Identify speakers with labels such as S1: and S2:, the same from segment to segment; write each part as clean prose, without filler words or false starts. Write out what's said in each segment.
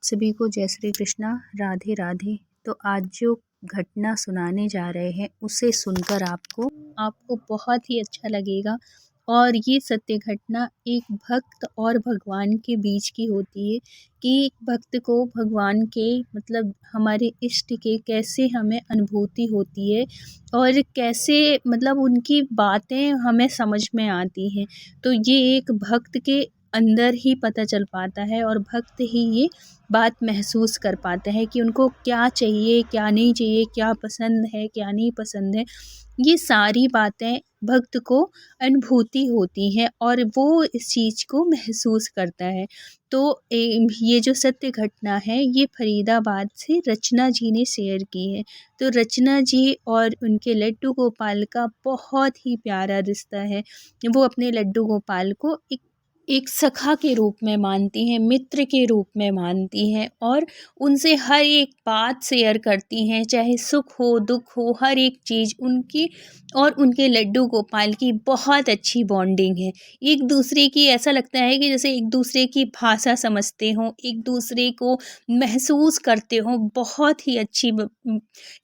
S1: सभी को जय श्री कृष्णा, राधे राधे। तो आज जो घटना सुनाने जा रहे हैं उसे सुनकर आपको बहुत ही अच्छा लगेगा। और ये सत्य घटना एक भक्त और भगवान के बीच की होती है कि एक भक्त को भगवान के मतलब हमारे इष्ट के कैसे हमें अनुभूति होती है और कैसे मतलब उनकी बातें हमें समझ में आती हैं। तो ये एक भक्त के अंदर ही पता चल पाता है और भक्त ही ये बात महसूस कर पाता है कि उनको क्या चाहिए, क्या नहीं चाहिए, क्या पसंद है, क्या नहीं पसंद है। ये सारी बातें भक्त को अनुभूति होती हैं और वो इस चीज़ को महसूस करता है। तो ये जो सत्य घटना है ये फरीदाबाद से रचना जी ने शेयर की है। तो रचना जी और उनके लड्डू गोपाल का बहुत ही प्यारा रिश्ता है। वो अपने लड्डू गोपाल को एक सखा के रूप में मानती हैं, मित्र के रूप में मानती हैं और उनसे हर एक बात शेयर करती हैं, चाहे सुख हो, दुख हो, हर एक चीज़ उनकी और उनके लड्डू गोपाल की बहुत अच्छी बॉन्डिंग है। एक दूसरे की ऐसा लगता है कि जैसे एक दूसरे की भाषा समझते हों, एक दूसरे को महसूस करते हों। बहुत ही अच्छी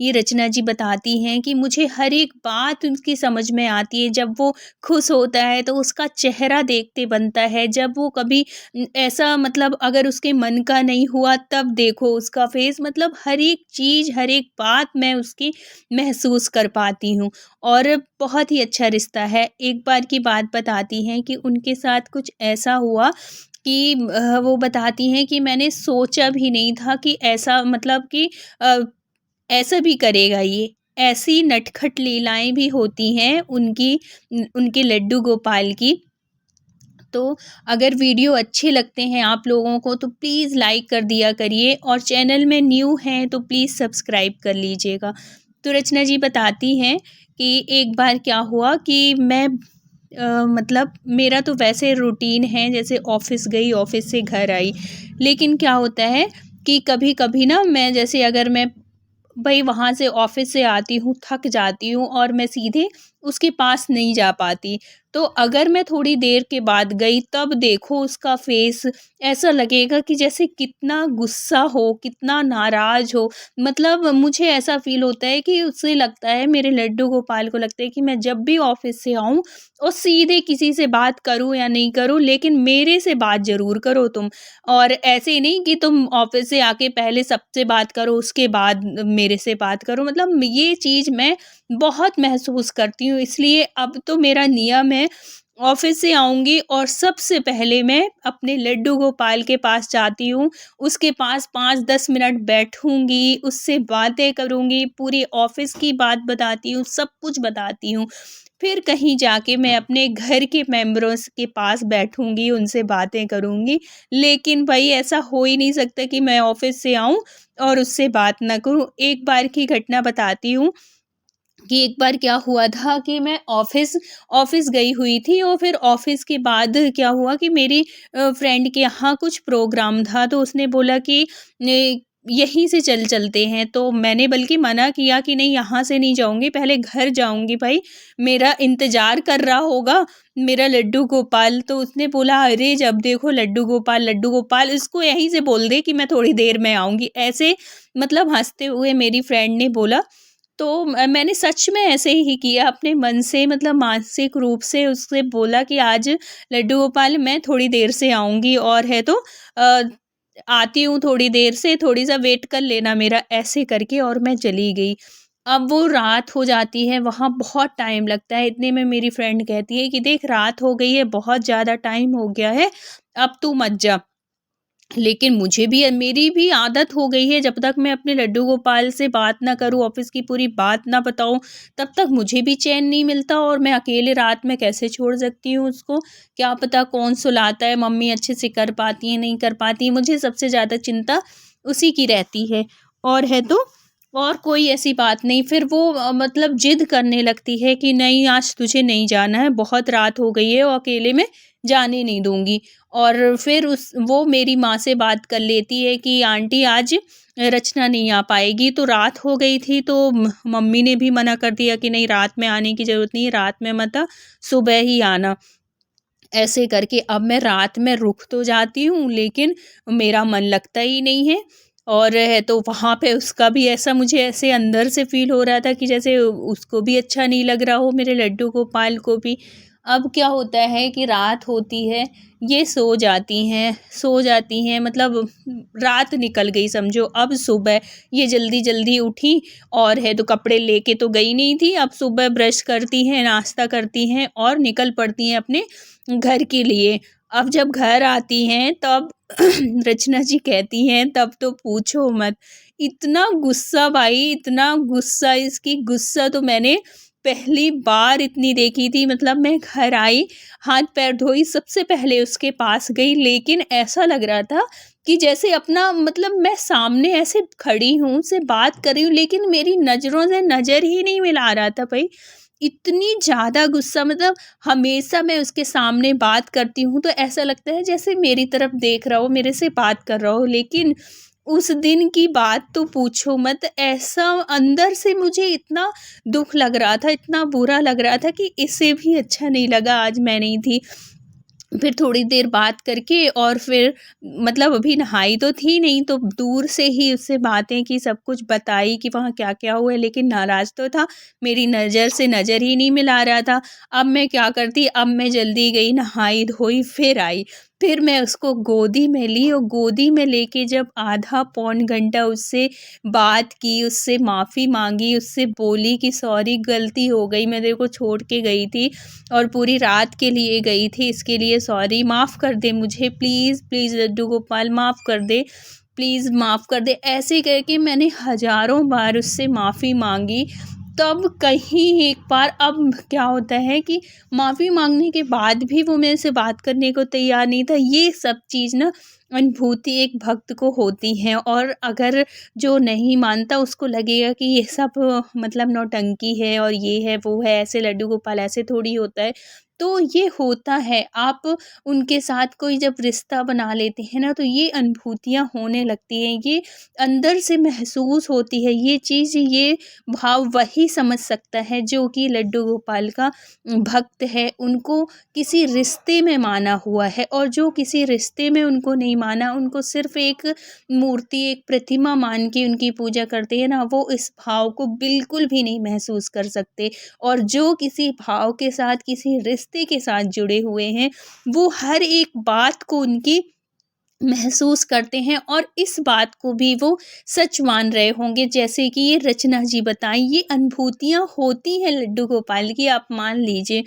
S1: ये रचना जी बताती हैं कि मुझे हर एक बात उनकी समझ में आती है। जब वो खुश होता है तो उसका चेहरा देखते बनता है, जब वो कभी ऐसा मतलब अगर उसके मन का नहीं हुआ तब देखो उसका फेस, मतलब हर एक चीज़ हर एक बात मैं उसकी महसूस कर पाती हूँ और बहुत ही अच्छा रिश्ता है। एक बार की बात बताती हैं कि उनके साथ कुछ ऐसा हुआ कि वो बताती हैं कि मैंने सोचा भी नहीं था कि ऐसा मतलब कि अ, ऐसा भी करेगा ये। ऐसी नटखट लीलाएँ भी होती हैं उनके लड्डू गोपाल की। तो अगर वीडियो अच्छे लगते हैं आप लोगों को तो प्लीज़ लाइक कर दिया करिए और चैनल में न्यू हैं तो प्लीज़ सब्सक्राइब कर लीजिएगा। तो रचना जी बताती हैं कि एक बार क्या हुआ कि मैं मतलब मेरा तो वैसे रूटीन है, जैसे ऑफ़िस गई, ऑफ़िस से घर आई। लेकिन क्या होता है कि कभी-कभी ना मैं जैसे अगर मैं भई वहाँ से ऑफ़िस से आती हूँ, थक जाती हूँ और मैं सीधे उसके पास नहीं जा पाती। तो अगर मैं थोड़ी देर के बाद गई तब देखो उसका फ़ेस, ऐसा लगेगा कि जैसे कितना गुस्सा हो, कितना नाराज़ हो। मतलब मुझे ऐसा फ़ील होता है कि उसे लगता है, मेरे लड्डू गोपाल को लगता है कि मैं जब भी ऑफ़िस से आऊँ और सीधे किसी से बात करूँ या नहीं करूँ, लेकिन मेरे से बात ज़रूर करो तुम। और ऐसे ही नहीं कि तुम ऑफ़िस से आके पहले सबसे बात करो, उसके बाद मेरे से बात करो। मतलब ये चीज़ मैं बहुत महसूस करती हूँ, इसलिए अब तो मेरा नियम है, ऑफ़िस से आऊँगी और सबसे पहले मैं अपने लड्डू गोपाल के पास जाती हूँ। उसके पास 5-10 मिनट बैठूँगी, उससे बातें करूँगी, पूरी ऑफ़िस की बात बताती हूँ, सब कुछ बताती हूँ। फिर कहीं जाके मैं अपने घर के मेंबर्स के पास बैठूँगी, उनसे बातें करूँगी। लेकिन भई ऐसा हो ही नहीं सकता कि मैं ऑफ़िस से आऊँ और उससे बात ना करूँ। एक बार की घटना बताती हूँ कि एक बार क्या हुआ था कि मैं ऑफ़िस गई हुई थी और फिर ऑफ़िस के बाद क्या हुआ कि मेरी फ्रेंड के यहाँ कुछ प्रोग्राम था, तो उसने बोला कि ने यहीं से चलते हैं। तो मैंने बल्कि मना किया कि नहीं, यहाँ से नहीं जाऊँगी, पहले घर जाऊँगी भाई, मेरा इंतज़ार कर रहा होगा मेरा लड्डू गोपाल। तो उसने बोला, अरे जब देखो लड्डू गोपाल, इसको यहीं से बोल दे कि मैं थोड़ी देर में आऊँगी। ऐसे मतलब हँसते हुए मेरी फ्रेंड ने बोला। तो मैंने सच में ऐसे ही किया, अपने मन से मतलब मानसिक रूप से उससे बोला कि आज लड्डू गोपाल मैं थोड़ी देर से आऊँगी और है तो अ, आती हूँ थोड़ी देर से, थोड़ी-सा वेट कर लेना मेरा, ऐसे करके और मैं चली गई। अब वो रात हो जाती है, वहाँ बहुत टाइम लगता है, इतने में मेरी फ्रेंड कहती है कि देख रात हो गई है, बहुत ज़्यादा टाइम हो गया है, अब तू मत जा। लेकिन मुझे भी मेरी भी आदत हो गई है, जब तक मैं अपने लड्डू गोपाल से बात ना करूँ, ऑफ़िस की पूरी बात ना बताऊँ, तब तक मुझे भी चैन नहीं मिलता और मैं अकेले रात में कैसे छोड़ सकती हूँ उसको? क्या पता कौन सुलाता है, मम्मी अच्छे से कर पाती हैं, नहीं कर पाती हैं, मुझे सबसे ज़्यादा चिंता उसी की रहती है। और है तो और कोई ऐसी बात नहीं, फिर वो मतलब ज़िद करने लगती है कि नहीं आज तुझे नहीं जाना है, बहुत रात हो गई है और अकेले में जाने नहीं दूँगी। और फिर वो मेरी माँ से बात कर लेती है कि आंटी आज रचना नहीं आ पाएगी, तो रात हो गई थी तो मम्मी ने भी मना कर दिया कि नहीं रात में आने की ज़रूरत नहीं है, रात में मत आ, सुबह ही आना। ऐसे करके अब मैं रात में रुक तो जाती हूँ, लेकिन मेरा मन लगता ही नहीं है। और है तो वहाँ पे उसका भी ऐसा मुझे ऐसे अंदर से फ़ील हो रहा था कि जैसे उसको भी अच्छा नहीं लग रहा हो, मेरे लड्डू गोपाल को भी। अब क्या होता है कि रात होती है, ये सो जाती हैं मतलब रात निकल गई समझो। अब सुबह ये जल्दी-जल्दी उठी और है तो कपड़े लेके तो गई नहीं थी, अब सुबह ब्रश करती हैं, नाश्ता करती हैं और निकल पड़ती हैं अपने घर के लिए। अब जब घर आती हैं तब रचना जी कहती हैं तब तो पूछो मत, इतना गुस्सा भाई, इतना गुस्सा, इसकी गुस्सा तो मैंने पहली बार इतनी देखी थी। मतलब मैं घर आई, हाथ पैर धोई, सबसे पहले उसके पास गई, लेकिन ऐसा लग रहा था कि जैसे अपना मतलब मैं सामने ऐसे खड़ी हूँ, उससे बात कर रही हूँ, लेकिन मेरी नज़रों से नज़र ही नहीं मिला रहा था भाई। इतनी ज़्यादा गुस्सा, मतलब हमेशा मैं उसके सामने बात करती हूँ तो ऐसा लगता है जैसे मेरी तरफ देख रहा हो, मेरे से बात कर रहा हो, लेकिन उस दिन की बात तो पूछो मत। ऐसा अंदर से मुझे इतना दुःख लग रहा था, इतना बुरा लग रहा था कि इसे भी अच्छा नहीं लगा आज मैं नहीं थी। फिर थोड़ी देर बात करके और फिर मतलब अभी नहाई तो थी नहीं, तो दूर से ही उससे बातें की, सब कुछ बताई कि वहाँ क्या-क्या हुआ है, लेकिन नाराज़ तो था, मेरी नज़र से नज़र ही नहीं मिला रहा था। अब मैं क्या करती, अब मैं जल्दी गई, नहाई धोई, फिर आई। फिर मैं उसको गोदी में ली और गोदी में लेके जब आधा पौन घंटा उससे बात की, उससे माफ़ी माँगी, उससे बोली कि सॉरी गलती हो गई, मैं तेरे को छोड़ के गई थी और पूरी रात के लिए गई थी, इसके लिए सॉरी, माफ़ कर दे मुझे प्लीज़, प्लीज़ लड्डू गोपाल माफ़ कर दे, प्लीज़ माफ़ कर दे। ऐसे करके मैंने हज़ारों बार उससे माफ़ी माँगी, तब कहीं एक बार अब क्या होता है कि माफ़ी माँगने के बाद भी वो मेरे से बात करने को तैयार नहीं था। ये सब चीज़ ना अनुभूति एक भक्त को होती है, और अगर जो नहीं मानता उसको लगेगा कि ये सब मतलब नौटंकी है और ये है, वो है, ऐसे लड्डू गोपाल ऐसे थोड़ी होता है। तो ये होता है, आप उनके साथ कोई जब रिश्ता बना लेते हैं ना, तो ये अनुभूतियाँ होने लगती हैं, ये अंदर से महसूस होती है ये चीज़, ये भाव वही समझ सकता है जो कि लड्डू गोपाल का भक्त है, उनको किसी रिश्ते में माना हुआ है। और जो किसी रिश्ते में उनको नहीं माना, उनको सिर्फ़ एक मूर्ति, एक प्रतिमा मान के उनकी पूजा करते हैं ना, वो इस भाव को बिल्कुल भी नहीं महसूस कर सकते। और जो किसी भाव के साथ, किसी रिश्ते के साथ जुड़े हुए हैं, वो हर एक बात को उनकी महसूस करते हैं और इस बात को भी वो सच मान रहे होंगे। जैसे कि ये रचना जी बताएँ, ये अनुभूतियाँ होती हैं लड्डू गोपाल की, आप मान लीजिए।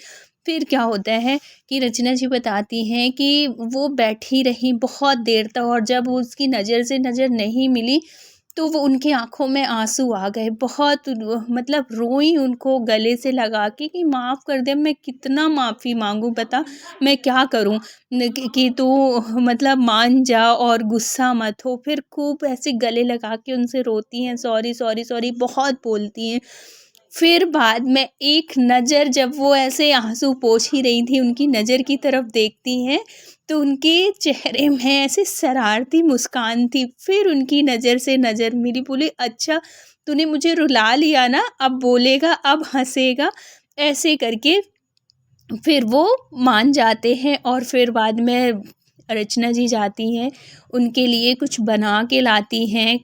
S1: फिर क्या होता है कि रचना जी बताती हैं कि वो बैठी रहीं बहुत देर तक, और जब वो उसकी नज़र से नज़र नहीं मिली, तो वो उनकी आँखों में आँसू आ गए। बहुत मतलब रोईं उनको गले से लगा के कि माफ़ कर दे, मैं कितना माफ़ी माँगूँ बता, मैं क्या करूँ? न कि तू मतलब मान जा और गुस्सा मत हो। फिर खूब ऐसे गले लगा के उनसे रोती हैं, सॉरी, सॉरी, सॉरी बहुत बोलती हैं। फिर बाद में एक नज़र, जब वो ऐसे आँसू पोंछ ही रही थी, उनकी नज़र की तरफ देखती हैं, तो उनके चेहरे में ऐसे शरारती मुस्कान थी। फिर उनकी नज़र से नज़र मिली, बोली अच्छा तूने मुझे रुला लिया ना, अब बोलेगा, अब हँसेगा। ऐसे करके फिर वो मान जाते हैं, और फिर बाद में रचना जी जाती हैं, उनके लिए कुछ बना के लाती हैं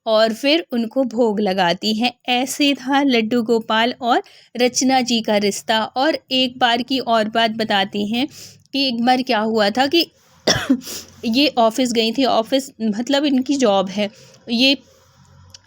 S1: और फिर उनको भोग लगाती हैं। ऐसे था लड्डू गोपाल और रचना जी का रिश्ता। और एक बार की और बात बताती हैं कि एक बार क्या हुआ था कि ये ऑफ़िस गई थी, ऑफ़िस मतलब इनकी जॉब है। ये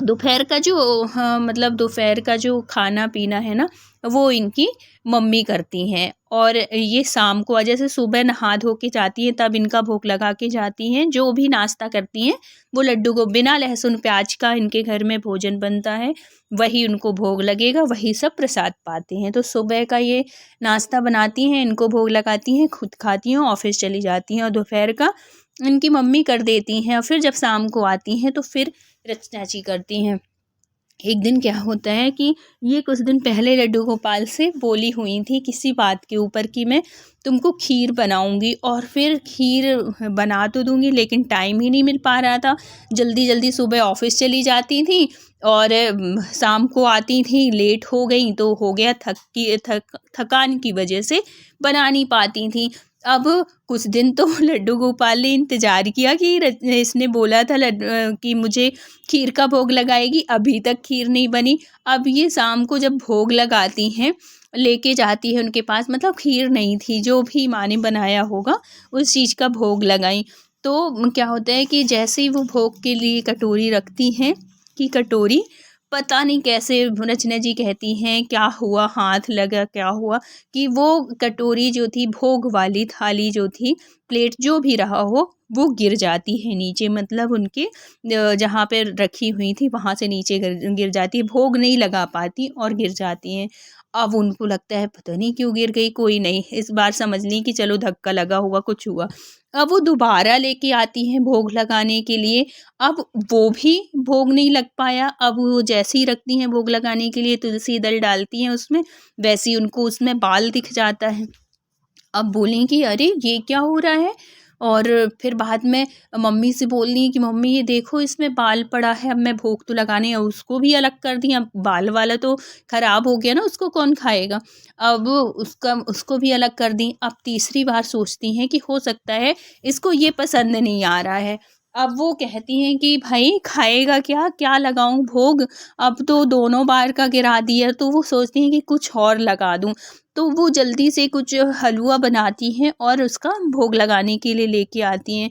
S1: दोपहर का जो, हाँ, मतलब दोपहर का जो खाना-पीना है ना, वो इनकी मम्मी करती हैं, और ये शाम को जैसे सुबह नहा धो के जाती हैं, तब इनका भोग लगा के जाती हैं। जो भी नाश्ता करती हैं, वो लड्डू को बिना लहसुन प्याज का इनके घर में भोजन बनता है, वही उनको भोग लगेगा, वही सब प्रसाद पाते हैं। तो सुबह का ये नाश्ता बनाती हैं, इनको भोग लगाती हैं, खुद खाती हैं, ऑफ़िस चली जाती हैं, और दोपहर का इनकी मम्मी कर देती हैं, और फिर जब शाम को आती हैं, तो फिर रचना जी करती हैं। एक दिन क्या होता है कि ये कुछ दिन पहले लड्डू गोपाल से बोली हुई थी किसी बात के ऊपर कि मैं तुमको खीर बनाऊंगी, और फिर खीर बना तो दूंगी, लेकिन टाइम ही नहीं मिल पा रहा था। जल्दी जल्दी सुबह ऑफिस चली जाती थी और शाम को आती थी, लेट हो गई, तो हो गया थकान की वजह से बना नहीं पाती थी। अब कुछ दिन तो लड्डू गोपाल ने इंतज़ार किया कि इसने बोला था कि मुझे खीर का भोग लगाएगी, अभी तक खीर नहीं बनी। अब ये शाम को जब भोग लगाती हैं, लेके जाती है उनके पास, मतलब खीर नहीं थी, जो भी माँ ने बनाया होगा उस चीज़ का भोग लगाई। तो क्या होता है कि जैसे ही वो भोग के लिए कटोरी रखती हैं, कि कटोरी पता नहीं कैसे रचना जी कहती हैं क्या हुआ, हाथ लगा क्या हुआ, कि वो कटोरी जो थी, भोग वाली थाली जो थी, प्लेट जो भी रहा हो, वो गिर जाती है नीचे, मतलब उनके जहाँ पे रखी हुई थी वहाँ से नीचे गिर गिर जाती है, भोग नहीं लगा पाती और गिर जाती हैं। अब उनको लगता है पता नहीं क्यों गिर गई, कोई नहीं, इस बार समझ ली कि चलो धक्का लगा होगा, कुछ हुआ। अब वो दोबारा लेके आती हैं भोग लगाने के लिए, अब वो भी भोग नहीं लग पाया। अब वो जैसे ही रखती हैं भोग लगाने के लिए, तुलसी दल डालती हैं उसमें, वैसे ही उनको उसमें बाल दिख जाता है। अब बोली कि अरे ये क्या हो रहा है, और फिर बाद में मम्मी से बोल रही कि मम्मी ये देखो इसमें बाल पड़ा है, अब मैं भोग तो लगाने हैं, उसको भी अलग कर दी, अब बाल वाला तो खराब हो गया ना, उसको कौन खाएगा। अब उसको भी अलग कर दी। अब तीसरी बार सोचती हैं कि हो सकता है इसको ये पसंद नहीं आ रहा है। अब वो कहती हैं कि भाई खाएगा क्या, क्या लगाऊं भोग, अब तो दोनों बार का गिरा दिया। तो वो सोचती हैं कि कुछ और लगा दूं, तो वो जल्दी से कुछ हलवा बनाती हैं और उसका भोग लगाने के लिए लेके आती हैं।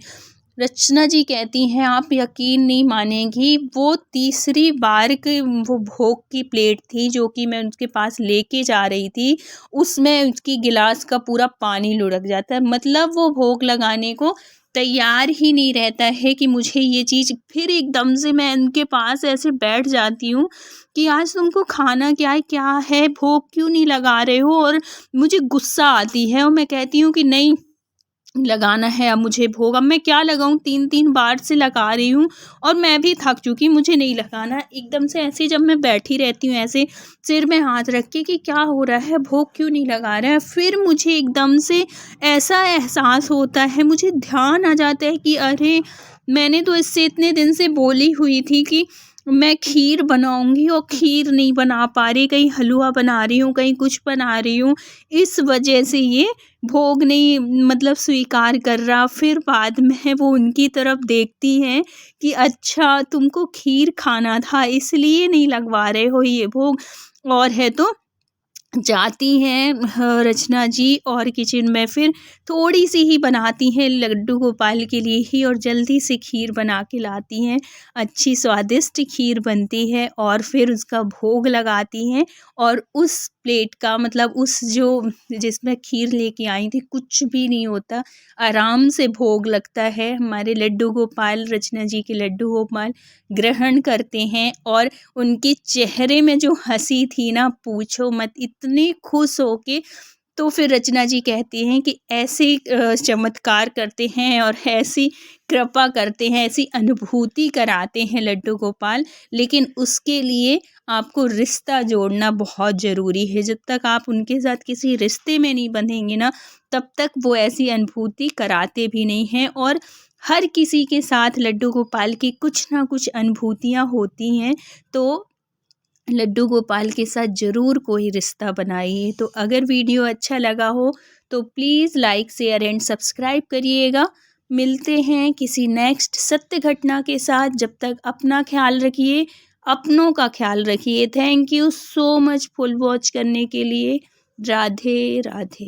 S1: रचना जी कहती हैं आप यकीन नहीं मानेंगी, वो तीसरी बार के वो भोग की प्लेट थी जो कि मैं उनके पास लेके जा रही थी, उसमें उसकी गिलास का पूरा पानी लुढ़क जाता है। मतलब वो भोग लगाने को तैयार ही नहीं रहता है कि मुझे ये चीज़, फिर एकदम से मैं उनके पास ऐसे बैठ जाती हूँ कि आज तुमको खाना क्या है, भोग क्यों नहीं लगा रहे हो, और मुझे गुस्सा आती है और मैं कहती हूँ कि नहीं लगाना है अब मुझे भोग, अब मैं क्या लगाऊँ, 3-3 बार से लगा रही हूँ और मैं भी थक चुकी, मुझे नहीं लगाना। एकदम से ऐसे जब मैं बैठी रहती हूँ ऐसे सिर में हाथ रख के कि क्या हो रहा है, भोग क्यों नहीं लगा रहा है, फिर मुझे एकदम से ऐसा एहसास होता है, मुझे ध्यान आ जाता है कि अरे मैंने तो इससे इतने दिन से बोली हुई थी कि मैं खीर बनाऊंगी और खीर नहीं बना पा रही, कहीं हलवा बना रही हूँ, कहीं कुछ बना रही हूँ, इस वजह से ये भोग नहीं मतलब स्वीकार कर रहा। फिर बाद में वो उनकी तरफ देखती हैं कि अच्छा तुमको खीर खाना था इसलिए नहीं लगवा रहे हो ये भोग, और है तो जाती हैं रचना जी और किचन में फिर थोड़ी सी ही बनाती हैं लड्डू गोपाल के लिए ही, और जल्दी से खीर बना के लाती हैं। अच्छी स्वादिष्ट खीर बनती है और फिर उसका भोग लगाती हैं, और उस प्लेट का मतलब उस जो जिसमें खीर लेके आई थी कुछ भी नहीं होता, आराम से भोग लगता है। हमारे लड्डू गोपाल, रचना जी के लड्डू गोपाल ग्रहण करते हैं, और उनके चेहरे में जो हँसी थी ना पूछो मत, इतने खुश होके। तो फिर रचना जी कहती हैं कि ऐसे चमत्कार करते हैं और ऐसी कृपा करते हैं, ऐसी अनुभूति कराते हैं लड्डू गोपाल, लेकिन उसके लिए आपको रिश्ता जोड़ना बहुत ज़रूरी है। जब तक आप उनके साथ किसी रिश्ते में नहीं बंधेंगे ना, तब तक वो ऐसी अनुभूति कराते भी नहीं हैं। और हर किसी के साथ लड्डू गोपाल की कुछ ना कुछ अनुभूतियाँ होती हैं, तो लड्डू गोपाल के साथ ज़रूर कोई रिश्ता बनाइए। तो अगर वीडियो अच्छा लगा हो तो please like, share and subscribe करिएगा। मिलते हैं किसी नेक्स्ट सत्य घटना के साथ, जब तक अपना ख्याल रखिए, अपनों का ख्याल रखिए। Thank you so much full watch करने के लिए। राधे राधे।